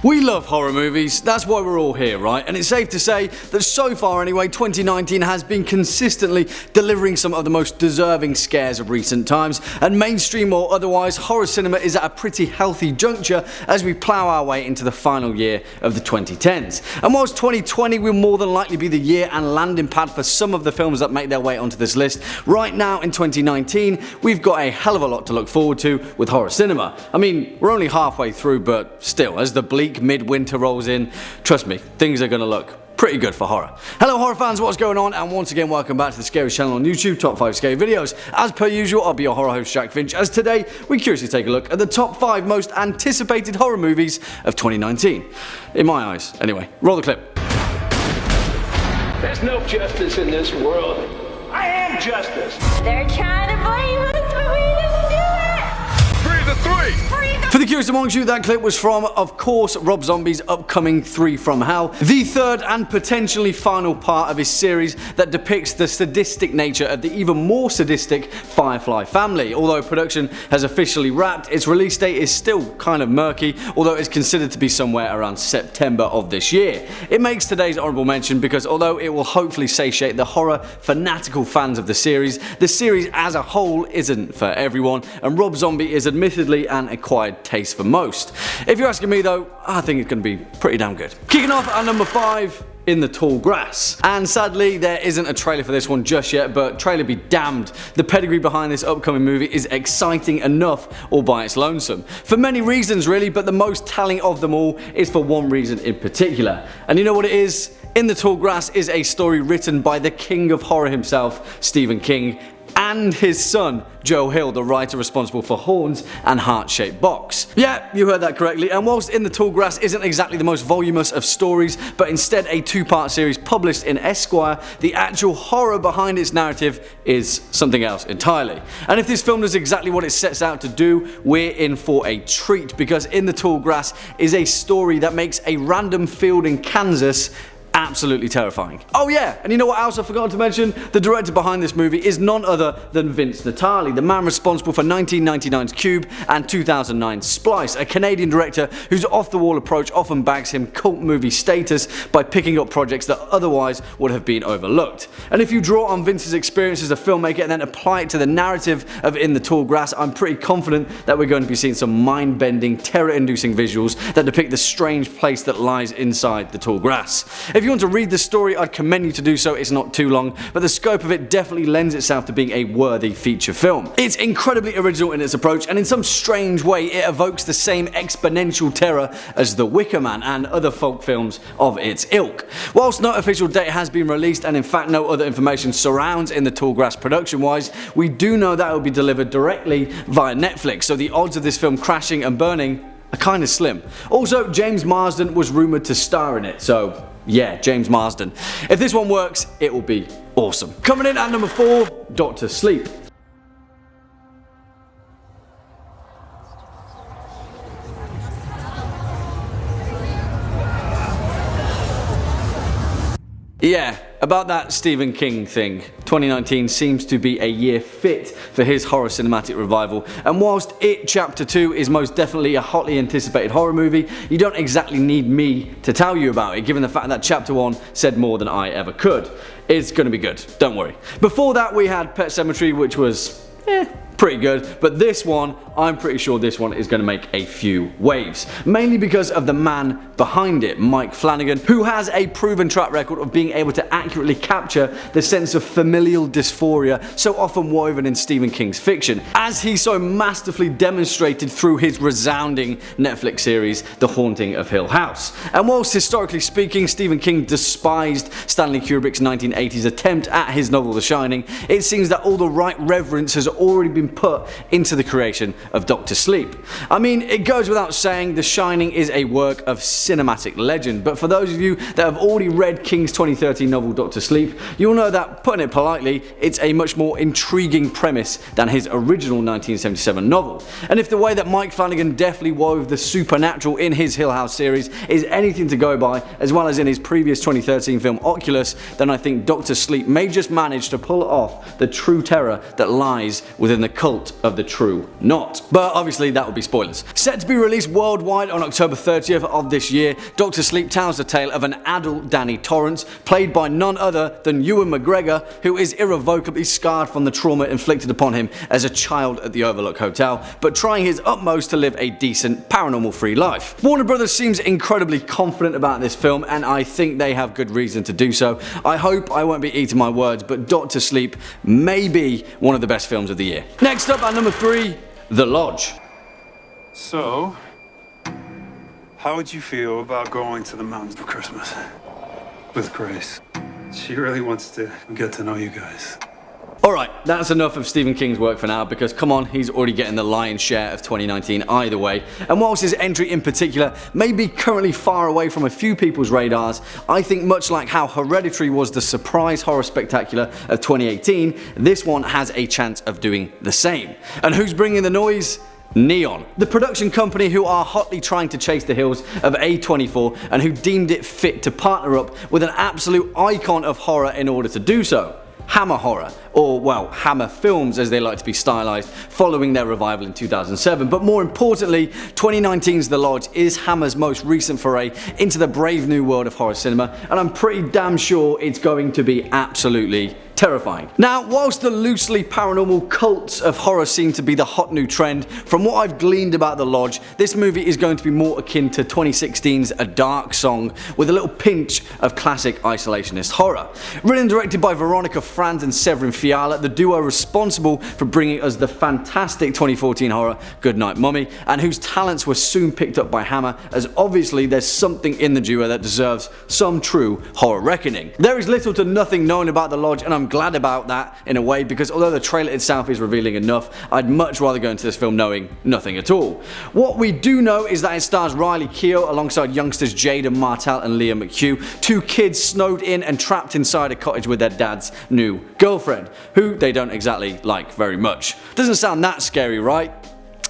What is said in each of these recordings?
We love horror movies, that's why we're all here, right? And it's safe to say that so far anyway, 2019 has been consistently delivering some of the most deserving scares of recent times, and mainstream or otherwise, horror cinema is at a pretty healthy juncture as we plough our way into the final year of the 2010s. And whilst 2020 will more than likely be the year and landing pad for some of the films that make their way onto this list, right now in 2019, we've got a hell of a lot to look forward to with horror cinema. I mean, we're only halfway through, but still, as the bleak midwinter rolls in, trust me, things are going to look pretty good for horror. Hello horror fans, what's going on? And once again, welcome back to the Scariest channel on YouTube, top 5 scary videos. As per usual, I'll be your horror host Jack Finch, as today we curiously take a look at the top 5 most anticipated horror movies of 2019. In my eyes, anyway. Roll the clip. There's no justice in this world. I am justice. They're trying to blame us, but we didn't do it! Free the three! For the curious amongst you, that clip was from, of course, Rob Zombie's upcoming 3 from Hell, the third and potentially final part of his series that depicts the sadistic nature of the even more sadistic Firefly family. Although production has officially wrapped, its release date is still kind of murky, although it's considered to be somewhere around September of this year. It makes today's honourable mention because although it will hopefully satiate the horror fanatical fans of the series as a whole isn't for everyone, and Rob Zombie is admittedly an acquired taste for most. If you're asking me though, I think it's going to be pretty damn good. Kicking off at number 5, In the Tall Grass. And sadly, there isn't a trailer for this one just yet, but trailer be damned. The pedigree behind this upcoming movie is exciting enough all by its lonesome. For many reasons really, but the most telling of them all is for one reason in particular. And you know what it is? In the Tall Grass is a story written by the king of horror himself, Stephen King, and his son, Joe Hill, the writer responsible for Horns and Heart-Shaped Box. Yeah, you heard that correctly, and whilst In the Tall Grass isn't exactly the most voluminous of stories, but instead a 2-part series published in Esquire, the actual horror behind its narrative is something else entirely. And if this film does exactly what it sets out to do, we're in for a treat, because In the Tall Grass is a story that makes a random field in Kansas absolutely terrifying. Oh yeah, and you know what else I forgot to mention? The director behind this movie is none other than Vince Natali, the man responsible for 1999's Cube and 2009's Splice, a Canadian director whose off-the-wall approach often bags him cult movie status by picking up projects that otherwise would have been overlooked. And if you draw on Vince's experience as a filmmaker and then apply it to the narrative of In the Tall Grass, I'm pretty confident that we're going to be seeing some mind-bending, terror-inducing visuals that depict the strange place that lies inside the tall grass. If you want to read the story, I'd commend you to do so. It's not too long, but the scope of it definitely lends itself to being a worthy feature film. It's incredibly original in its approach, and in some strange way it evokes the same exponential terror as The Wicker Man and other folk films of its ilk. Whilst no official date has been released, and in fact no other information surrounds In the Tall Grass production wise, we do know that it will be delivered directly via Netflix, so the odds of this film crashing and burning are kind of slim. Also, James Marsden was rumoured to star in it, so yeah, James Marsden. If this one works, it will be awesome. Coming in at number 4, Dr. Sleep. Yeah, about that Stephen King thing. 2019 seems to be a year fit for his horror cinematic revival, and whilst It Chapter 2 is most definitely a hotly anticipated horror movie, you don't exactly need me to tell you about it, given the fact that Chapter 1 said more than I ever could. It's gonna be good, don't worry. Before that we had Pet Sematary, which was pretty good, but this one, I'm pretty sure this one is going to make a few waves. Mainly because of the man behind it, Mike Flanagan, who has a proven track record of being able to accurately capture the sense of familial dysphoria so often woven in Stephen King's fiction, as he so masterfully demonstrated through his resounding Netflix series, The Haunting of Hill House. And whilst historically speaking, Stephen King despised Stanley Kubrick's 1980s attempt at his novel The Shining, it seems that all the right reverence has already been put into the creation of Dr. Sleep. I mean, it goes without saying The Shining is a work of cinematic legend, but for those of you that have already read King's 2013 novel Dr. Sleep, you'll know that, putting it politely, it's a much more intriguing premise than his original 1977 novel. And if the way that Mike Flanagan deftly wove the supernatural in his Hill House series is anything to go by, as well as in his previous 2013 film Oculus, then I think Dr. Sleep may just manage to pull off the true terror that lies within the cult of the true knot. But obviously that would be spoilers. Set to be released worldwide on October 30th of this year, Dr. Sleep tells the tale of an adult Danny Torrance, played by none other than Ewan McGregor, who is irrevocably scarred from the trauma inflicted upon him as a child at the Overlook Hotel, but trying his utmost to live a decent, paranormal-free life. Warner Brothers seems incredibly confident about this film, and I think they have good reason to do so. I hope I won't be eating my words, but Dr. Sleep may be one of the best films of the year. Next up at number 3, The Lodge. So, how would you feel about going to the mountains for Christmas with Grace? She really wants to get to know you guys. Alright, that's enough of Stephen King's work for now, because come on, he's already getting the lion's share of 2019 either way. And whilst his entry in particular may be currently far away from a few people's radars, I think much like how Hereditary was the surprise horror spectacular of 2018, this one has a chance of doing the same. And who's bringing the noise? Neon, the production company who are hotly trying to chase the heels of A24 and who deemed it fit to partner up with an absolute icon of horror in order to do so. Hammer Horror, or well, Hammer Films as they like to be stylized, following their revival in 2007. But more importantly, 2019's The Lodge is Hammer's most recent foray into the brave new world of horror cinema, and I'm pretty damn sure it's going to be absolutely terrifying. Now, whilst the loosely paranormal cults of horror seem to be the hot new trend, from what I've gleaned about The Lodge, this movie is going to be more akin to 2016's A Dark Song, with a little pinch of classic isolationist horror. Written and directed by Veronica Franz and Severin Fiala, the duo responsible for bringing us the fantastic 2014 horror Goodnight Mummy, and whose talents were soon picked up by Hammer, as obviously there's something in the duo that deserves some true horror reckoning. There is little to nothing known about The Lodge, and I'm glad about that in a way, because although the trailer itself is revealing enough, I'd much rather go into this film knowing nothing at all. What we do know is that it stars Riley Keough alongside youngsters Jada Martell and Leah McHugh, two kids snowed in and trapped inside a cottage with their dad's new girlfriend, who they don't exactly like very much. Doesn't sound that scary, right?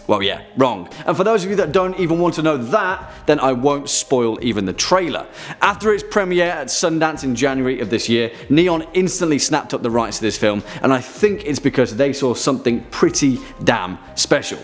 Well, yeah, wrong. And for those of you that don't even want to know that, then I won't spoil even the trailer. After its premiere at Sundance in January of this year, Neon instantly snapped up the rights to this film, and I think it's because they saw something pretty damn special.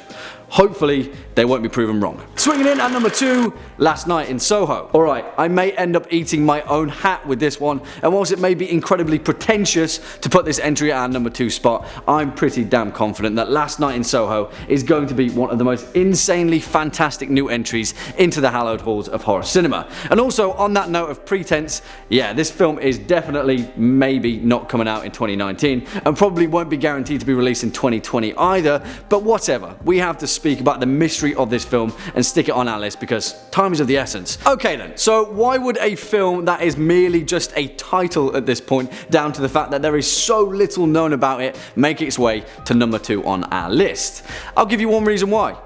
Hopefully, they won't be proven wrong. Swinging in at number 2, Last Night in Soho. Alright, I may end up eating my own hat with this one, and whilst it may be incredibly pretentious to put this entry at our number 2 spot, I'm pretty damn confident that Last Night in Soho is going to be one of the most insanely fantastic new entries into the hallowed halls of horror cinema. And also, on that note of pretense, yeah, this film is definitely maybe not coming out in 2019, and probably won't be guaranteed to be released in 2020 either, but whatever, we have to speak about the mystery of this film and stick it on our list because time is of the essence. Okay then, so why would a film that is merely just a title at this point, down to the fact that there is so little known about it, make its way to number 2 on our list? I'll give you one reason why.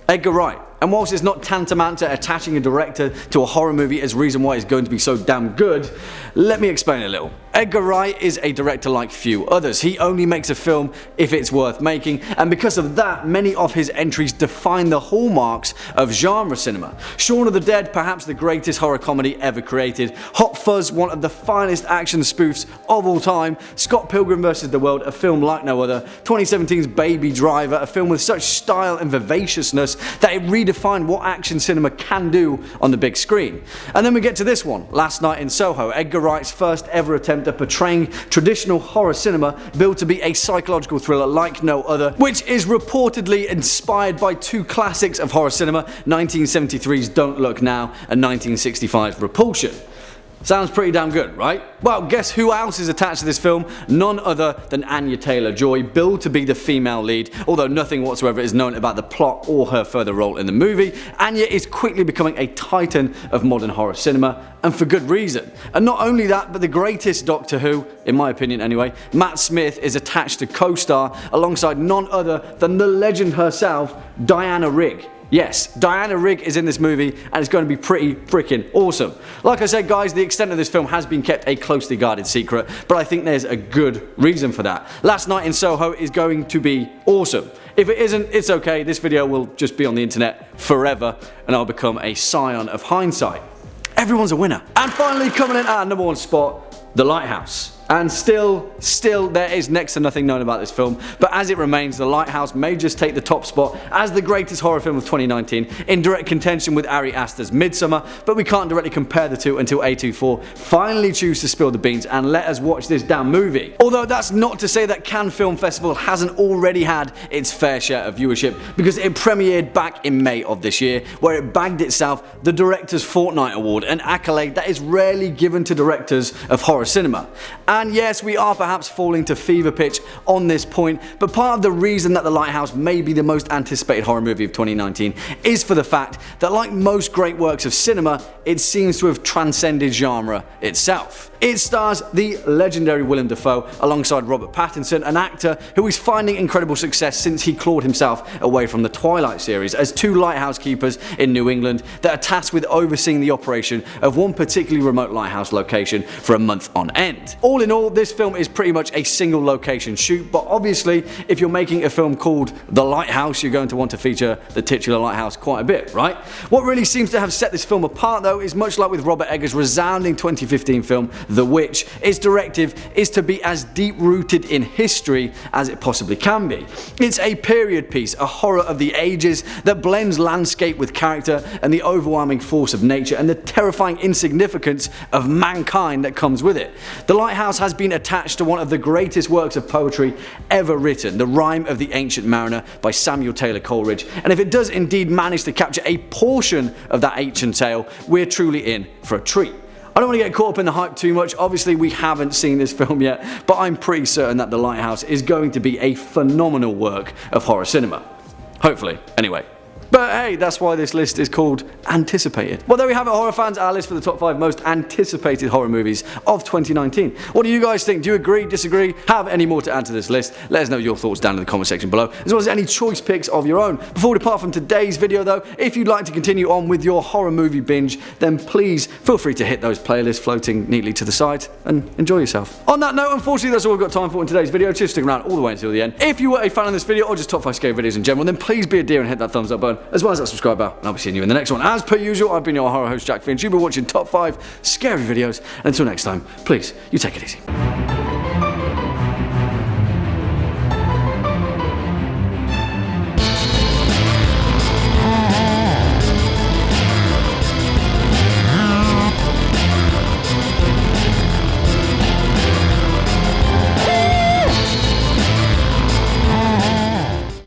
Edgar Wright. And whilst it's not tantamount to attaching a director to a horror movie as reason why it's going to be so damn good, let me explain a little. Edgar Wright is a director like few others. He only makes a film if it's worth making, and because of that, many of his entries define the hallmarks of genre cinema. Shaun of the Dead, perhaps the greatest horror comedy ever created. Hot Fuzz, one of the finest action spoofs of all time. Scott Pilgrim vs. the World, a film like no other. 2017's Baby Driver, a film with such style and vivaciousness that it redefined what action cinema can do on the big screen. And then we get to this one, Last Night in Soho, Edgar Wright's first ever attempt at portraying traditional horror cinema, billed to be a psychological thriller like no other, which is reportedly inspired by two classics of horror cinema, 1973's Don't Look Now and 1965's Repulsion. Sounds pretty damn good, right? Well, guess who else is attached to this film? None other than Anya Taylor-Joy, billed to be the female lead, although nothing whatsoever is known about the plot or her further role in the movie. Anya is quickly becoming a titan of modern horror cinema, and for good reason. And not only that, but the greatest Doctor Who, in my opinion anyway, Matt Smith, is attached to co-star alongside none other than the legend herself, Diana Rigg. Yes, Diana Rigg is in this movie and it's going to be pretty freaking awesome. Like I said guys, the extent of this film has been kept a closely guarded secret, but I think there's a good reason for that. Last Night in Soho is going to be awesome. If it isn't, it's okay, this video will just be on the internet forever and I'll become a scion of hindsight. Everyone's a winner. And finally, coming in at our number 1 spot, The Lighthouse. And still, there is next to nothing known about this film, but as it remains, The Lighthouse may just take the top spot as the greatest horror film of 2019, in direct contention with Ari Aster's Midsummer, but we can't directly compare the two until A24 finally choose to spill the beans and let us watch this damn movie. Although that's not to say that Cannes Film Festival hasn't already had its fair share of viewership, because it premiered back in May of this year, where it bagged itself the Director's Fortnight Award, an accolade that is rarely given to directors of horror cinema. And yes, we are perhaps falling to fever pitch on this point, but part of the reason that The Lighthouse may be the most anticipated horror movie of 2019 is for the fact that, like most great works of cinema, it seems to have transcended genre itself. It stars the legendary Willem Dafoe alongside Robert Pattinson, an actor who is finding incredible success since he clawed himself away from the Twilight series, as two lighthouse keepers in New England that are tasked with overseeing the operation of one particularly remote lighthouse location for a month on end. All in all, this film is pretty much a single location shoot, but obviously if you're making a film called The Lighthouse, you're going to want to feature the titular lighthouse quite a bit, right? What really seems to have set this film apart though is, much like with Robert Eggers' resounding 2015 film The Witch, its directive is to be as deep-rooted in history as it possibly can be. It's a period piece, a horror of the ages that blends landscape with character and the overwhelming force of nature and the terrifying insignificance of mankind that comes with it. The Lighthouse has been attached to one of the greatest works of poetry ever written, The Rime of the Ancient Mariner by Samuel Taylor Coleridge, and if it does indeed manage to capture a portion of that ancient tale, we're truly in for a treat. I don't want to get caught up in the hype too much. Obviously we haven't seen this film yet, but I'm pretty certain that The Lighthouse is going to be a phenomenal work of horror cinema. Hopefully, anyway. But hey, that's why this list is called Anticipated. Well, there we have it, horror fans, our list for the top 5 most anticipated horror movies of 2019. What do you guys think? Do you agree, disagree, have any more to add to this list? Let us know your thoughts down in the comment section below, as well as any choice picks of your own. Before we depart from today's video though, if you'd like to continue on with your horror movie binge, then please feel free to hit those playlists floating neatly to the side and enjoy yourself. On that note, unfortunately that's all we've got time for in today's video. Just stick around all the way until the end. If you were a fan of this video, or just top 5 scary videos in general, then please be a dear and hit that thumbs up button, as well as that subscribe bell, and I'll be seeing you in the next one. As per usual, I've been your horror host Jack Finch. You've been watching top 5 scary videos, and until next time, please, you take it easy.